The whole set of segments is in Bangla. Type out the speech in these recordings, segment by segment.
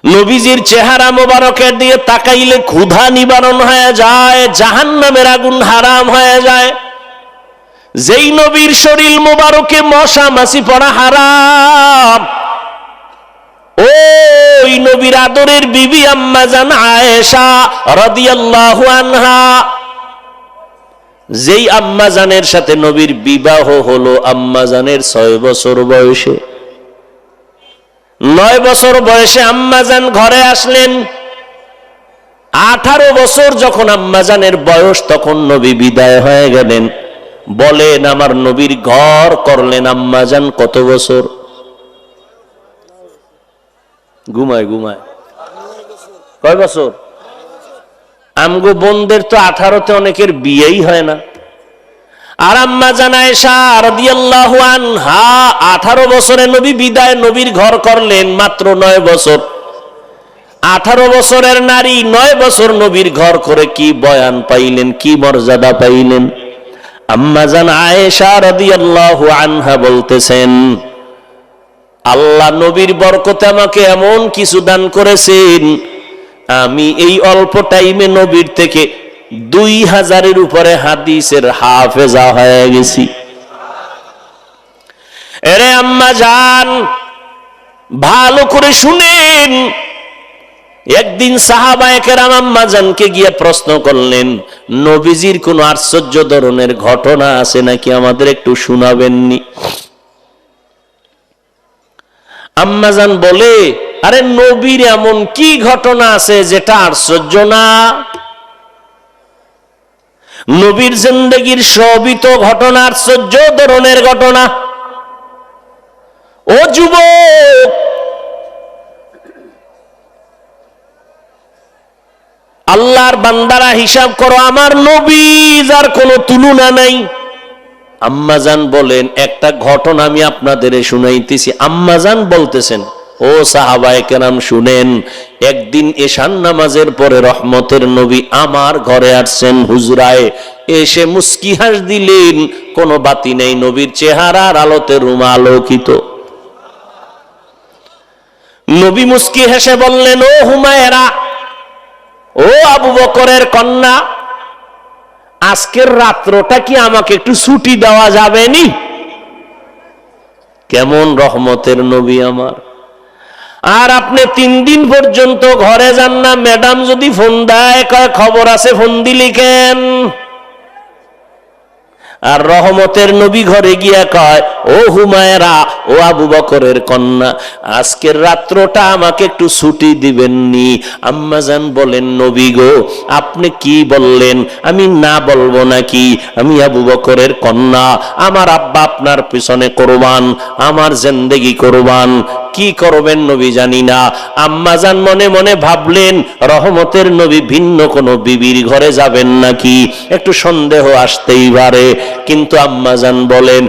নবীজির চেহারা মোবারকের দিকে তাকাইলে ক্ষুধা নিবারণ হয়ে যায়, জাহান্নামের আগুন হারাম হয়ে যায়। যেই নবীর শরীর মোবারকে মশা মাছি পড়া হারাম, ওই নবীর আদরের বিবি আম্মা জান আয়েশা রাদিয়াল্লাহু আনহা, যেই আম্মা জানের সাথে নবীর বিবাহ হলো আম্মা জানের 6 বছর বয়সে। 9 বছর বয়সে আম্মা জান ঘরে আসলেন। 18 বছর যখন আম্মা জানের বয়স, তখন নবী বিদায় হয়ে গেলেন। বলেন, আমার নবীর ঘর করলেন আম্মা জান কত বছর? ঘুমায় কয় বছর? আমগো বোনদের তো 18তে অনেকের বিয়েই হয় না। আর আম্মা জান আয়েশা রাদিয়াল্লাহু আনহা 18 বছরে নবী বিদায়, নবীর ঘর করলেন মাত্র 9 বছর। 18 বছরের নারী 9 বছর নবীর ঘর করে কি বয়ান পাইলেন, কি মর্যাদা পাইলেন। আম্মা জান আয়েশা রাদিয়াল্লাহু আনহা বলতেছেন, আল্লাহ নবীর বরকতে আমাকে এমন কিছু দান করেছেন, আমি এই অল্প টাইমে নবীর থেকে 2000-এর উপরে হাদিসের হাফেজা হয়ে গেছি। এরে আম্মা জান, ভালো করে শুনেন। একদিন সাহাবায়ে কেরাম আম্মা জানকে গিয়ে প্রশ্ন করলেন, নবীজির কোন আশ্চর্য ধরনের ঘটনা আছে নাকি, আমাদের একটু শোনাবেননি? আম্মা জান বলে, আরে নবীর এমন কি ঘটনা আছে যেটা আশ্চর্য না? নবীর জিন্দেগীর সবই তো ঘটনা আশ্চর্য ধরনের ঘটনা। ও যুবক, আল্লাহর বান্দারা হিসাব করো, আমার নবী যার কোনো তুলনা নাই। আম্মা জান বলেন, একটা ঘটনা আমি আপনাদের শুনাইতেছি। আম্মা জান বলতেছেন, ও সাহাবায়ে কেরাম শুনেন, একদিন এশার নামাজের পরে রহমতের নবী আমার ঘরে আসছেন হুজরায়। এসে মুস্কি হাস দিলেন, কোনো বাতি নেই, নবীর চেহারার আলোতে রুম আলোকিত। নবী মুস্কি হেসে বললেন, ও হুমায়রা, ও আবু বকরের কন্যা, আজকের রাত্রটা কি আমাকে একটু ছুটি দেওয়া যাবে নি? কেমন রহমতের নবী আমার। আর আপনি 3 দিন পর্যন্ত ঘরে যান না, ম্যাডাম যদি ফোন দেয় কয় খবর আছে, ফোন দিলি কেন? আর রহমতের নবী ঘরে গিয়া কয়, ও হুমায়রা, ও আবু বকরের কন্যা, আজকের রাত্রটা আমাকে একটু ছুটি দিবেননি? আম্মা জান বলেন, নবী গো, আপনি কি বললেন? আমি না বলবো নাকি? আমি আবু বকরের কন্যা, আমার আব্বা আপনার পিছনে কোরবান, আমার জিন্দেগি কোরবান। কি করবেন নবী জানি না। আম্মা জান মনে মনে ভাবলেন, রহমতের নবী ভিন্ন কোনো বিবির ঘরে যাবেন নাকি, একটু সন্দেহ আসতেই পারে। কিন্তু আম্মা জান বলেন,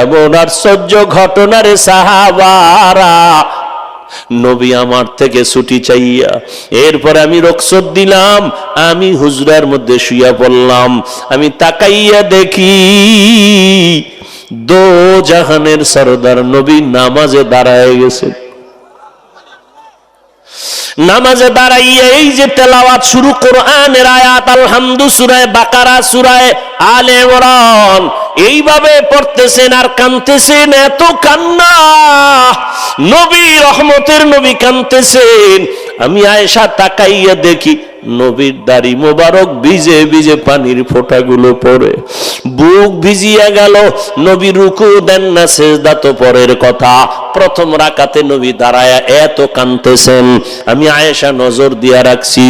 এমন আশ্চর্য ঘটনা রে সাহাবারা, নবী আমার থেকে ছুটি চাইয়া, এরপরে আমি রুখসত দিলাম, আমি হুজরার মধ্যে শুইয়া পড়লাম। আমি তাকাইয়া দেখি দো জাহানের সরদার নবী নামাজে দাঁড়ায় গেছে। নামাজে দাঁড়াইয়া এই যে তেলাওয়াত শুরু, কোরআনের আয়াত, আলহামদু, সূরা বাকারা, সূরা আলে ইমরান, এইভাবে পড়তেছেন আর কাঁদতেছেন। এত কান্না, নবী রহমতের নবী কাঁদতেছেন। আমি আয়েশা তাকাইয়া দেখি নবীর দাড়ি মোবারক ভিজে ভিজে পানির ফোঁটাগুলো পড়ে, বুক ভিজিয়া গেল। নবী রুকু দেন না, সেজদা তো পরের কথা। প্রথম রাকাতে নবী দাঁড়ায়া এত কাঁদতেছেন। আমি আয়েশা নজর দিয়া রাখছি,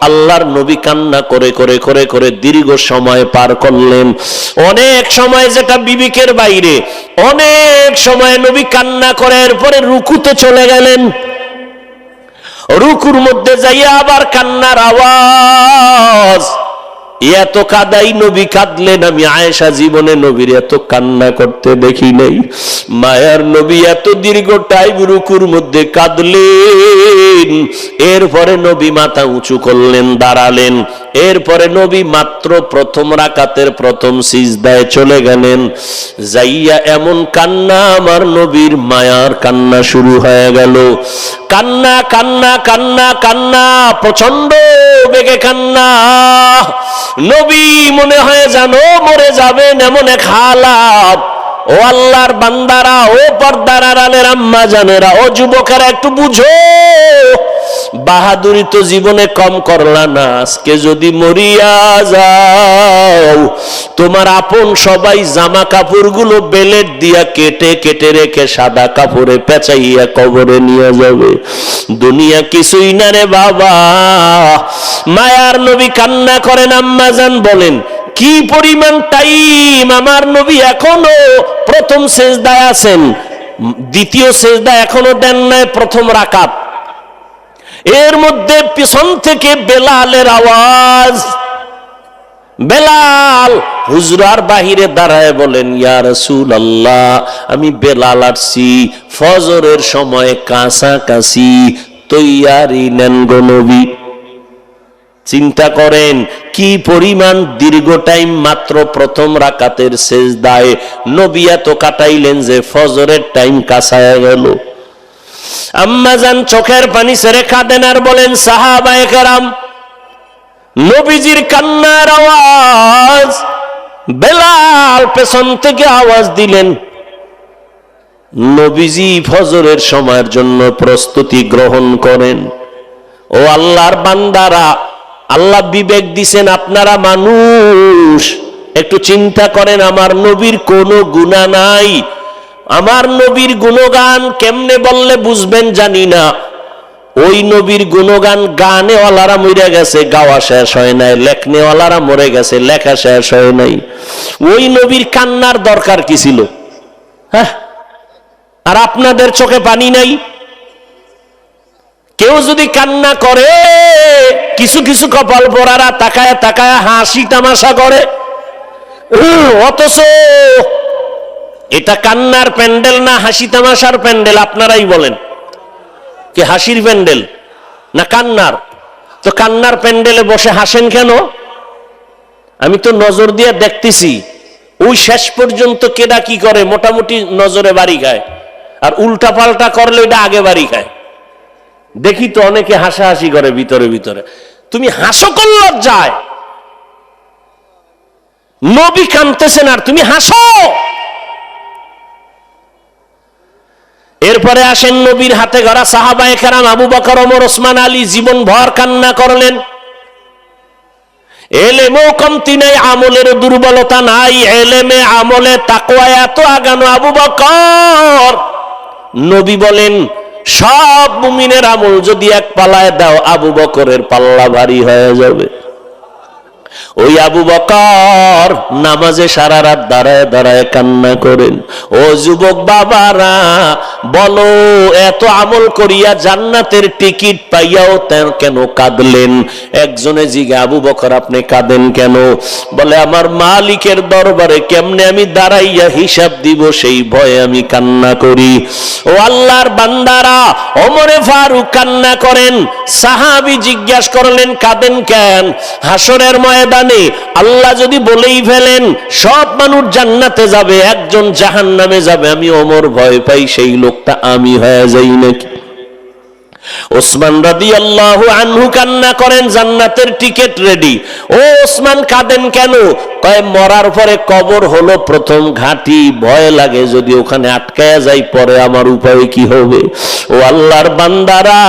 আল্লাহর নবী কান্না করে করে করে করে দীর্ঘ সময় পার করলেন। অনেক সময় যেটা বিবেকের বাইরে, অনেক সময় নবী কান্না করে এরপরে রুকুতে চলে গেলেন। রুকুর মধ্যে যাইয়া আবার কান্নার আওয়াজ। এত কাদাই নবী কাঁদলেন। আমি আয়েশা জীবনে নবীর এত কান্না করতে দেখি নাই। মায়ার নবী এত দীর্ঘ টাইম রুকুর মধ্যে কাঁদলেন। দিলেন। এরপরে নবী মাথা উঁচু করলেন, দাঁড়ালেন। এরপরে নবী মাত্র প্রথম রাকাতের প্রথম সিজদায় চলে গেলেন। যাইয়া এমন কান্না, আমার নবীর মায়ার কান্না শুরু হয়ে গেল। কান্না কান্না কান্না কান্না, প্রচন্ড বেগে কান্না। নবী মনে হয় জানো মরে যাবেন, এমন এক হালাত। ও আল্লাহর বান্দারা, ও পর্দার আড়ালের আম্মা জানেরা, ও যুবকেরা, একটু বুঝো, বাহাদুরি তো জীবনে কম করলা না। আজকে যদি মরিয়া যাও, তোমার আপন সবাই জামা কাপড়গুলো বেলেট দিয়া কেটে কেটে রেখে সাদা কাপড়ে পেঁচাইয়া কবরে নিয়ে যাবে। দুনিয়া কিছুই না রে বাবা। মায়ার নবী কান্না করেন, আম্মা জান বলেন কি পরিমাণ টাইম। আমার নবী এখনো প্রথম সেজদায় আছেন, দ্বিতীয় সেজদা এখনো দেন নাই, প্রথম রাকাত। এর মধ্যে পিছন থেকে বেলালের আওয়াজ। বেলাল হুজরার বাহিরে দাঁড়ায় বলেন, ইয়া রাসূলুল্লাহ, আমি বেলাল আসছি, ফজরের সময় কাছাকাছি, তৈয়ারি নেন গো নবী। চিন্তা করেন কি পরিমাণ দীর্ঘ টাইম মাত্র প্রথম রাকাতের সেজদায় নবী এত কাটাইলেন যে ফজরের টাইম কাছায় গেল। আম্মা জান চোখের পানি ছেড়ে কাঁদেন আর বলেন, সাহাবায়ে কেরাম, নবীজির কান্নার আওয়াজ। বেলাল পেছন থেকে আওয়াজ দিলেন। নবীজি ফজরের সময়ের জন্য প্রস্তুতি গ্রহণ করেন। ও আল্লাহর বান্দারা, আল্লাহ বিবেক দিছেন, আপনারা মানুষ, একটু চিন্তা করেন, আমার নবীর কোনো গুনাহ নাই। আমার নবীর গুণগান কেমনে বললে বুঝবেন জানি না। ওই নবীর গুণগান গানেওয়ালারা মরে গেছে, গাওয়া শেষ হয় নাই, লেখনেওয়ালারা মরে গেছে, লেখা শেষ হয় নাই। ওই নবীর কান্নার দরকার কি ছিল? হ্যাঁ, আর আপনাদের চোখে পানি নাই? কেউ যদি কান্না করে, কিছু কিছু কপাল পরারা তাকায় তাকায় হাসি তামাশা করে, অথচ এটা কান্নার প্যান্ডেল না হাসি তামাশার প্যান্ডেল? আপনারাই বলেন, কি হাসির প্যান্ডেল না কান্নার? তো কান্নার প্যান্ডেলে বসে হাসেন কেন? আমি তো নজর দিয়ে দেখতেছি, ওই শেষ পর্যন্ত কেডা কি করে মোটামুটি নজরে বাড়ি খায়, আর উল্টা পাল্টা করলে এটা আগে বাড়ি খায়। দেখি তো অনেকে হাসাহাসি করে ভিতরে ভিতরে। তুমি হাসো কোন লজ্জায়? নবী কাঁদতেছেন আর তুমি হাসো। এরপরে আসেন নবীর হাতে গড়া সাহাবায়ে কেরাম আবু বকর, ওমর, ওসমান, আলী জীবন ভর কান্না করলেন। এলেমেও কমতি নেই, আমলের দুর্বলতা নাই, এলেমে আমলে তাকওয়ায় এত আগানো আবু বকর। নবী বলেন, সব মুমিনের আমল যদি এক পাল্লায় দাও, আবু বকরের পাল্লা ভারী হয়ে যাবে। ওই আবু বকর নামাজে সারা রাত দাঁড়ায় দাঁড়ায় কান্না করেন। ও যুবক বাবারা, বলো এত আমল করিয়া জান্নাতের টিকিট পাইয়াও কেন কাঁদলেন? একজনে জিজ্ঞে, আবু বকর আপনি কাঁদেন কেন? বলে, আমার মালিকের দরবারে কেমনে আমি দাঁড়াইয়া হিসাব দিব সেই ভয়ে আমি কান্না করি। ও আল্লাহর বান্দারা, ওমরে ফারুক কান্না করেন। সাহাবী জিজ্ঞাসা করলেন, কাঁদেন কেন? হাসরের ময়দানে আল্লাহ যদি বলেই ফেলেন সব মানুষ জান্নাতে যাবে, একজন জাহান্নামে যাবে, আমি ওমর ভয় পাই সেই লোকটা আমি হয়ে যাই নাকি? ওসমান রাদিয়াল্লাহু আনহু কান্না করেন, জান্নাতের টিকিট রেডি। ও ওসমান কাঁদেন কেন? কয়, মরার পরে কবর হলো প্রথম ঘাঁটি, ভয় লাগে যদি ওখানে আটকায়া যাই, পরে আমার উপায় কি হবে? ও আল্লাহর বান্দারা,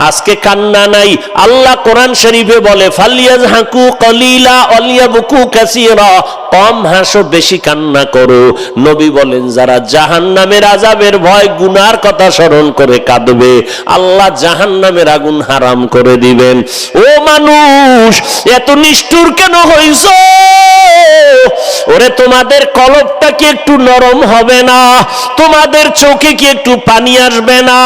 আজকে কান্না নাই। আল্লাহ কোরআন শরীফে বলে, ফালিয়াযহাকু কলিলা ওয়ালিয়াবকু কাসীরা, কম হাসো বেশি কান্না করো। নবী বলেন, যারা জাহান্নামের আযাবের ভয় গুনার কথা স্মরণ করে কাঁদবে, আল্লাহ জাহান্নামের আগুন হারাম করে দিবেন। ও মানুষ, এত নিষ্ঠুর কেন হইছো? ওরে তোমাদের কলবটা কি একটু নরম হবে না? তোমাদের চোখে কি একটু পানি আসবে না?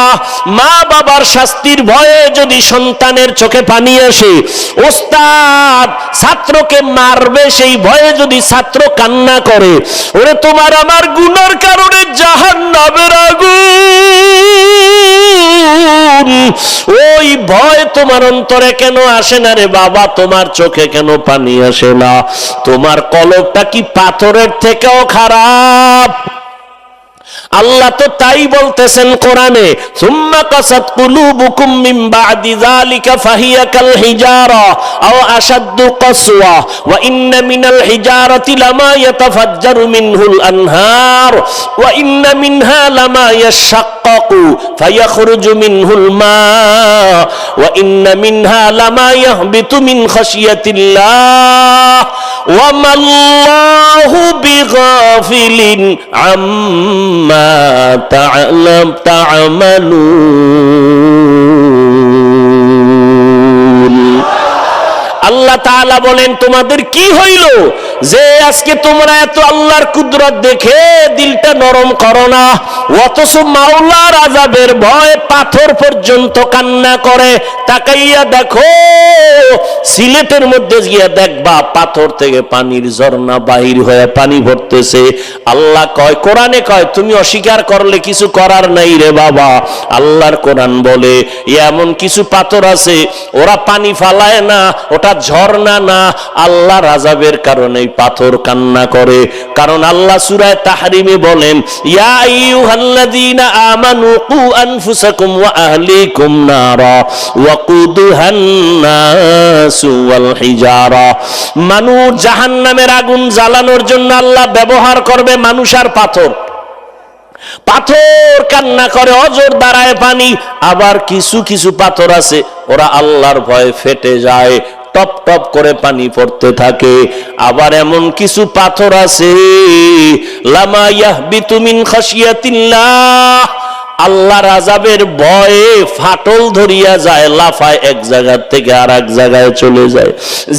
মা বাবার শাস্তির ভয়ে যদি সন্তানের চোখে পানি আসে, ওস্তাদ ছাত্রকে মারবে সেই ভয়ে যদি ছাত্র কান্না করে, ওরে তোমার আমার গুনার কারণে জাহান্নামের আগুন ওই ভয় তোমার অন্তরে কেন আসে না রে বাবা? তোমার চোখে কেন পানি আসে না? তোমার কলবটা কি পাথরের থেকেও খারাপ? আল্লাহ তো তাই বলতেছেন কোরআনে, সুম্মা কাসাত কুলুবুকুম মিন বাদি যালিকা ফাহিয়া কাল হিজারা আও আশাদ্দু কাসওয়া ওয়া ইন্না মিনাল হিজারাতি লামা ইয়াতাফাজ্জারু মিনহুল আনহার ওয়া ইন্না মিনহা লামা ইয়াশাক্কাকু ফায়াখরুজু মিনহুল মা ওয়া ইন্না মিনহা লামা ইয়াহবিতু মিন খাশিয়াতিল্লাহ ওয়া মাল্লাহু বিগাফিলিন আম্মা তা'মালুন। আল্লাহ তাআলা বলেন, তোমাদের কি হইল যে আজকে তোমরা এত আল্লাহর কুদরত দেখে দিলটা নরম করো না, অথচ মাওলার আযাবের ভয় পাথর পর্যন্ত কান্না করে। তাকাইয়া দেখো, সিলেটের মধ্যে গিয়া দেখবা পাথর থেকে পানির ঝর্ণা বাহির হয়ে পানি ভরতেছে। আল্লাহ কয়, কোরআনে কয়, তুমি অস্বীকার করলে কিছু করার নাই রে বাবা। আল্লাহর কোরআন বলে এমন কিছু পাথর আছে ওরা পানি ফালায় না, ওটা ঝর্ণা না, আল্লাহর আযাবের কারণে পাথর কান্না করে। কারণ আল্লাহ সূরা তাহরিমে বলেন, ইয়া আইয়ুহাল্লাযীনা আমানু কু আনফুসাকুম ওয়া আহলিকুম নারা ওয়াকুদুহান নাসু ওয়াল হিজারা। মানুষ জাহান্নামের আগুন জ্বালানোর জন্য আল্লাহ ব্যবহার করবে মানুষ আর পাথর। পাথর কান্না করে, অজর দাঁড়ায় পানি। আবার কিছু কিছু পাথর আছে ওরা আল্লাহর ভয়ে ফেটে যায়, টপ টপ করে পানি পড়তে থাকে। আবার এমন কিছু পাথর আছে লামা ইয়াহবিতু মিন খাশিয়াতিল্লাহ, আল্লাহর আযাবের ভয়ে ফাটল ধরিয়া যায়, লাফায় এক জায়গা থেকে আর এক জায়গায় চলে যায়।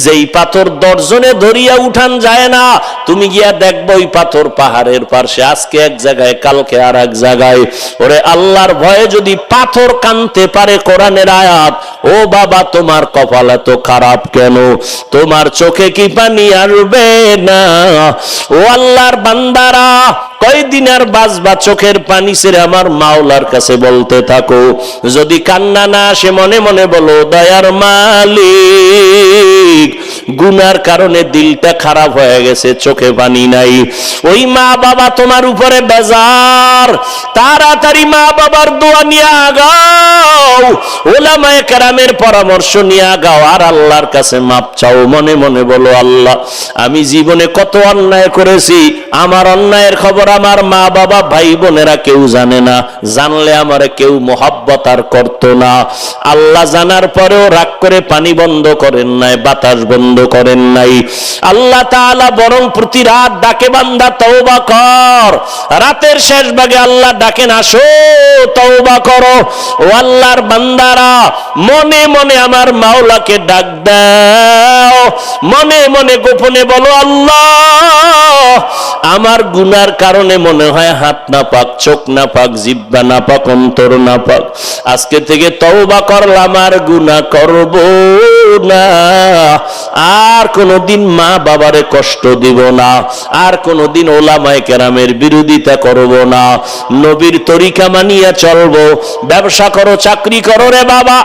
যেই পাথর দর্জনে ধরিয়া উঠান যায় না, তুমি গিয়া দেখবো ওই পাথর পাহাড়ের পাশে, আজকে এক জায়গায় কালকে আর এক জায়গায়। ওরে আল্লাহর ভয়ে যদি পাথর কানতে পারে, কোরআনের আয়াত, ও বাবা তোমার কপাল এত খারাপ কেন? তোমার চোখে কি পানি আসবে না? ও আল্লাহর বান্দারা, কয়দিন আর বাঁচবা চোখের পানি ছেড়ে আমার মাওলার কাছে বলতে থাকো। যদি কান্না না আসে, মনে মনে বলো, দয়ার মালিক, গুনার কারণে দিলটা খারাপ হয়ে গেছে, চোখে পানি নাই। ওই মা বাবা তোমার উপরে বেজার, তাড়াতাড়ি মা বাবার দোয়া নিয়ে আগাও, উলামায়ে কেরামের পরামর্শ নিয়ে আগাও, আর আল্লাহর কাছে মাপ চাও। মনে মনে বলো, আল্লাহ আমি জীবনে কত অন্যায় করেছি, আমার অন্যায়ের খবর আমার মা বাবা ভাই বোনেরা কেউ জানে না, জানলে আমার কেউ মোহাব্বত আর করতো না। আল্লাহ জানার পরেও রাগ করে পানি বন্ধ করেন নাই, বাতাস বন্ধ করেন নাই। আল্লাহ তাআলা বরং প্রতি রাত ডাকে, বান্দা তওবা কর। রাতের শেষ ভাগে আল্লাহ ডাকেন, আসো তওবা করো। ও আল্লাহর বান্দারা, মনে মনে আমার মাওলাকে ডাক দাও, মনে মনে গোপনে বলো, আল্লাহ আমার গুনার কারণে মনে হয় হাত না পাক, চোখ না পাক, জিহ্বা না পাক, অন্তর না পাক। আজকে থেকে তওবা করলাম, আর গুনাহ করব না, আর কোনদিন মা বাবারে কষ্ট দিব না, আর কোনদিন ওলামায়ে কেরামের বিরোধিতা করব না, নবীর তরিকা মানিয়া চলবো। ব্যবসা করো, চাকরি করো রে বাবা,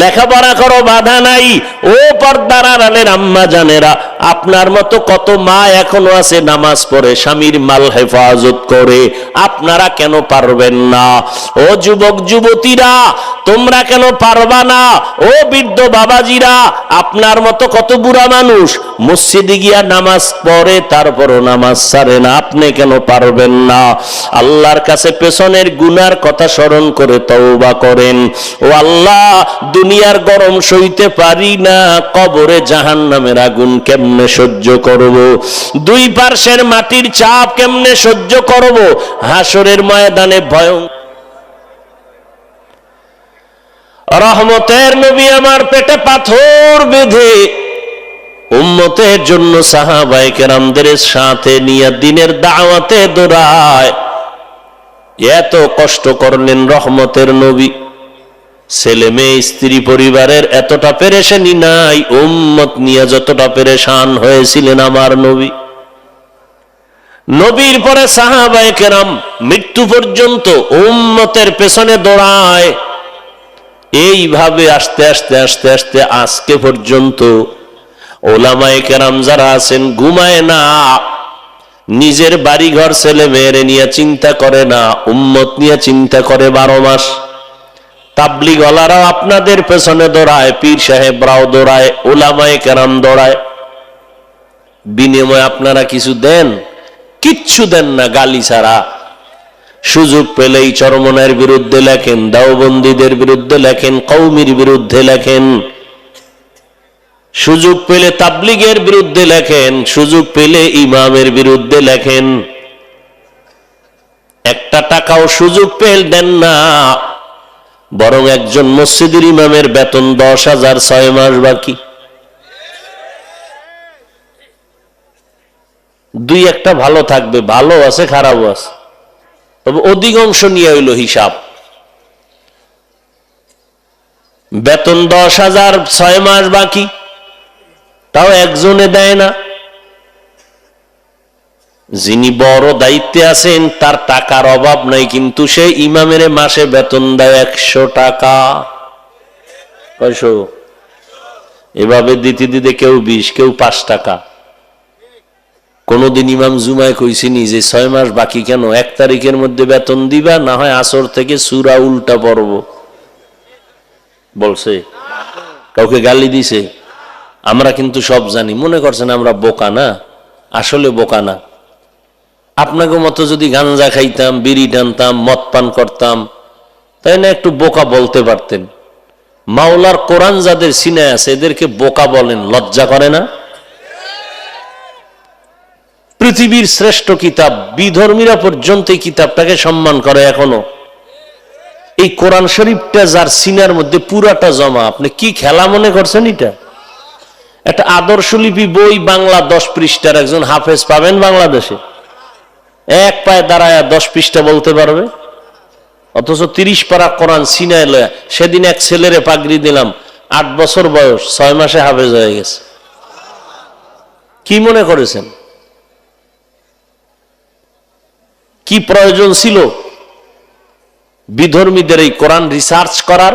লেখাপড়া করো, বাধা নাই। ও পর্দার আড়ালের আম্মা জানেরা, আপনার মতো কত মা এখনো আছে নামাজ পড়ে, স্বামীর মাল হেফাজত করে, আপনারা কেন পারবেন না? ও যুবক যুবতীরা, তোমরা কেন পারবা না? ও বৃদ্ধ বাবাজিরা, আপনার মতো কত বুড়া মানুষ মসজিদে গিয়া নামাজ পড়ে, তারপরও নামাজ ছাড়ে না, আপনি কেন পারবেন না? আল্লাহর কাছে পেছনের গুনার কথা স্মরণ করে তওবা করেন। ও আল্লাহ, দুনিয়ার গরম সইতে পারি না, কবরে জাহান্নামের আগুন কেমনে সহ্য করব? দুই পার্শ্বের মাটির চাপ কেমনে সহ্য করব? হাসরের ময়দানে ভয়ঙ্কর। রহমতের নবী আমার পেটে পাথর বেঁধে উম্মতের জন্য সাহাবায়ে কেরামদের সাথে নিয়ে দিনের দাওয়াতে দৌড়ায়। এত কষ্ট করলেন রহমতের নবী, ছেলে মেয়ে স্ত্রী পরিবারের এতটা পেরেশানি নাই উম্মত নিয়ে যতটা পেরেশান হয়েছিলেন আমার নবী। নবীর পরে সাহাবায়ে কেরাম মৃত্যু পর্যন্ত উম্মতের পেছনে দৌড়ায়। এইভাবে আস্তে আস্তে আস্তে আস্তে আজকে পর্যন্ত ওলামায়ে কেরাম যারা আছেন ঘুমায় না, নিজের বাড়িঘর ছেলে মেয়েরে নিয়ে চিন্তা করে না, উম্মত নিয়ে চিন্তা করে 12 মাস। তাবলীগওয়ালারাও আপনাদের পেছনে দৌড়ায়, পীর সাহেবরাও দৌড়ায়, ওলামায়ে কেরাম দৌড়ায়। বিনিময়ে আপনারা কিছু দেন? কিচ্ছু দেন না, গালি ছাড়া। সুযোগ পেলেই চরমনের বিরুদ্ধে লেখেন, দাওবন্দীদের বিরুদ্ধে লেখেন, কওমির বিরুদ্ধে লেখেন, সুযোগ পেলে তাবলীগের বিরুদ্ধে লেখেন, সুযোগ পেলে ইমামের বিরুদ্ধে লেখেন। একটা টাকাও সুযোগ পেলে দেন না, বরং একজন মসজিদের ইমামের বেতন 10,000, 6 মাস বাকি। দুই একটা ভালো থাকবে, ভালো আছে খারাপও আছে, তবে অধিকাংশ নিয়ে হইল হিসাব। বেতন 10,000, 6 মাস বাকি, তাও একজনে দেয় না। যিনি বড় দায়িত্বে আছেন তার টাকার অভাব নাই, কিন্তু সে ইমামের মাসে বেতন দেয় 100 টাকা। কয়শো? এভাবে দিতে দিতে কেউ 20, কেউ 5 টাকা। কোনদিন ইমাম জুমায় কইছিনি যে 6 মাস বাকি কেন, 1 তারিখের মধ্যে বেতন দিবা, না হয় আসর থেকে সূরা উল্টা পড়ব? বলছে? কাউকে গালি দিছে? আমরা কিন্তু সব জানি। মনে করছেন আমরা বোকা না? আসলে বোকা না। আপনাকে মতো যদি গাঞ্জা খাইতাম, বিড়ি টানতাম, মদ পান করতাম, তাই না একটু বোকা বলতে পারতেন। মাওলার কোরআন যাদের সিনায় আছে এদেরকে বোকা বলেন, লজ্জা করে না? পৃথিবীর শ্রেষ্ঠ কিতাব, বিধর্মীরা পর্যন্ত এই কিতাবটাকে সম্মান করে এখনো। এই কোরআন শরীফটা যার সিনার মধ্যে পুরাটা জমা, আপনি কি খেলা মনে করছেন? এটা একটা আদর্শলিপি বই, বাংলা 10 পৃষ্ঠার, একজন হাফেজ পাবেন বাংলাদেশে? এক পায়ে দাঁড়ায় 10 পৃষ্ঠা বলতে পারবে? অথচ 30 পারা কোরআন সিনায় লয়া। সেদিন এক ছেলেরে পাগড়ি দিলাম, 8 বছর বয়স, 6 মাসে হাফেজ হয়ে গেছে। কি মনে করেছেন? কি প্রয়োজন ছিল বিধর্মীদের এই কোরআন রিসার্চ করার?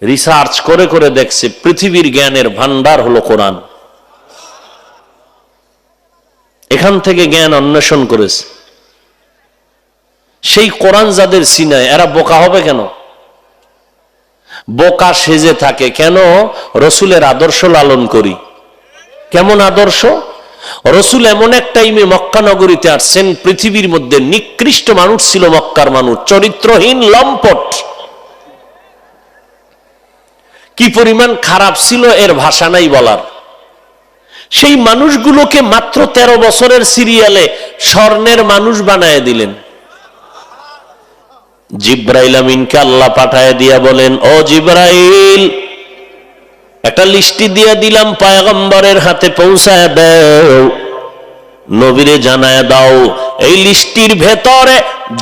রিসার্চ করে করে দেখছে পৃথিবীর জ্ঞানের ভান্ডার হলো কোরআন। এখান থেকে জ্ঞান অন্বেষণ করেছে। সেই কোরআন যাদের সিনায়, এরা বোকা হবে কেন? বোকা সেজে থাকে কেন? রসুলের আদর্শ লালন করি। কেমন আদর্শ? রসুল এমন এক টাইমে মক্কা নগরীতে আসছেন, পৃথিবীর মধ্যে নিকৃষ্ট মানুষ ছিল মক্কার মানুষ, চরিত্রহীন, লম্পট। কি পরিমাণ খারাপ ছিল এর ভাষা নাই বলার। সেই মানুষগুলোকে মাত্র 13 বছরের সিরিয়ালে স্বর্ণের মানুষ বানায় দিলেন। জিব্রাইল আমিনকে আল্লাহ পাঠায় দিয়া বলেন, ও জিব্রাইল, একটা লিস্টি দিয়ে দিলাম, পয়গম্বরের হাতে পৌঁছায় দাও, নবীরে জানায় দাও, এই লিস্টির ভেতরে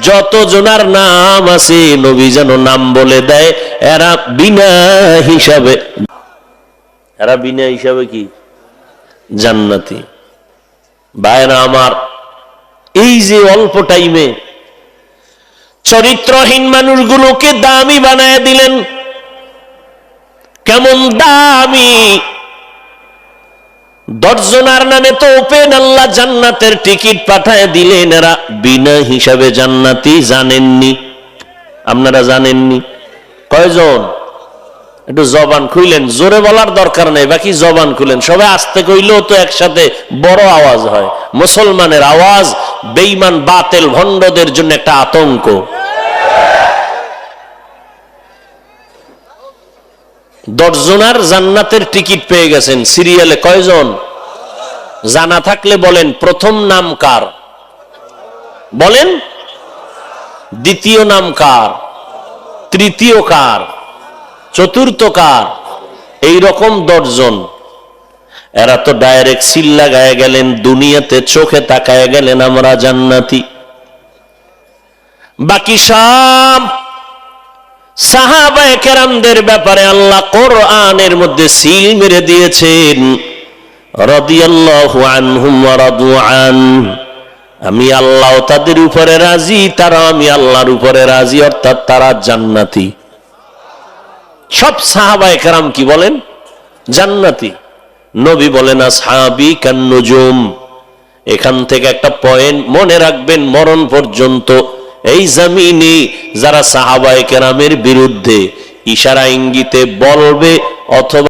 যত জনার নাম আছে নবী যেন নাম বলে দেয়, এরা বিনা হিসাবে কি জান্নাতি। ভাইরা আমার, এই যে অল্প টাইমে চরিত্রহীন মানুষগুলোকে দামি বানায় দিলেন। কেমন দামি! 10 জনার নামে তো ওপেন আল্লাহ জান্নাতের টিকিট পাঠায় দিলেন, এরা বিনা হিসাবে জান্নাতি। জানেননি? আপনারা জানেননি? কয়জন? একটু জবান খুইলেন, জোরে বলার দরকার নেই, বাকি জবান খুলেন। সবাই আস্তে কইলেও তো একসাথে বড় আওয়াজ হয়। মুসলমানের আওয়াজ বেঈমান বাতিল ভণ্ডদের জন্য একটা আতঙ্ক। 10 জনার জান্নাতের টিকিট পেয়ে গেছেন। সিরিয়ালে কয়জন? জানা থাকলে বলেন, প্রথম নাম কার? বলেন। দ্বিতীয় নাম কার? তৃতীয় কার? চতুর্থ কার? এইরকম 10 জন। এরা তো ডাইরেক্ট সিল লাগায় গেলেন, দুনিয়াতে চোখে তাকায় গেলেন আমরা জান্নাতি। বাকি সব সাহাবায়ে কেরামদের ব্যাপারে আল্লাহ কোরআনের মধ্যে সিল মেরে দিয়েছেন, রাদিয়াল্লাহু আনহুম ওয়া রাদু আন। আমি আল্লাহ তাদের উপরে রাজি, তারা আমি আল্লাহর উপরে রাজি, অর্থাৎ তারা জান্নাতি। সব সাহাবায়ে কেরাম কি বলেন? জান্নাতি। নবী বলেন আসহাবি কান্নুজুম। এখান থেকে একটা পয়েন্ট মনে রাখবেন মরণ পর্যন্ত। এই জমিনে যারা সাহাবায়ে কেরামের বিরুদ্ধে ইশারা ইঙ্গিতে বলবে অথবা